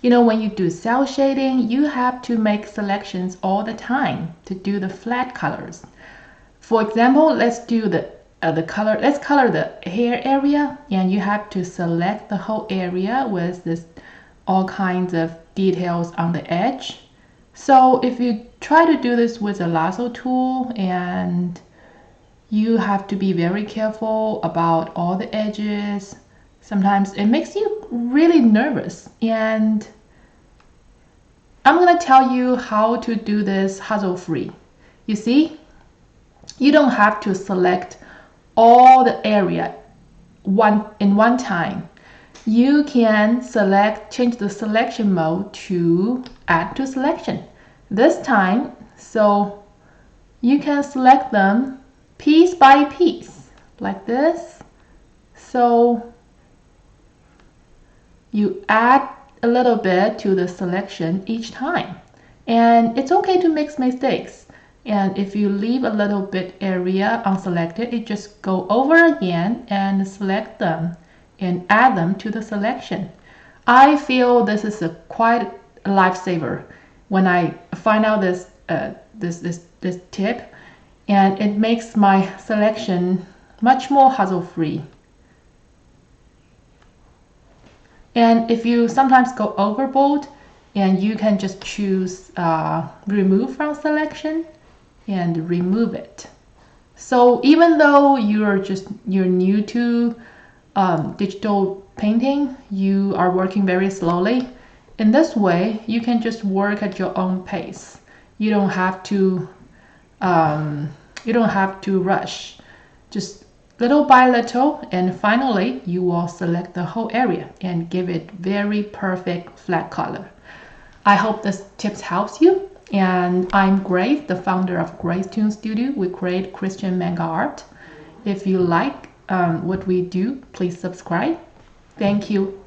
When you do cell shading, you have to make selections all the time to do the flat colors. For example, let's do the color. Let's color the hair area, and you have to select the whole area with this all kinds of details on the edge. So if you try to do this with a lasso tool, and you have to be very careful about all the edges. Sometimes it makes you really nervous, and I'm gonna tell you how to do this hassle-free. You see, you don't have to select all the area in one time. You can change the selection mode to add to selection this time, so you can select them piece by piece like this. So you add a little bit to the selection each time, and it's okay to make mistakes. And if you leave a little bit area unselected, it just go over again and select them and add them to the selection. I feel this is quite a lifesaver when I find out this tip, and it makes my selection much more hassle-free. And if you sometimes go overboard, and you can just choose remove from selection and remove it. So even though you're new to digital painting, you are working very slowly. In this way, you can just work at your own pace. You don't have to rush. Just little by little, and finally you will select the whole area and give it very perfect flat color. I hope this tips helps you. And I'm Grace, the founder of Grace Toon Studio. We create Christian manga art. If you like what we do, please subscribe. Thank you.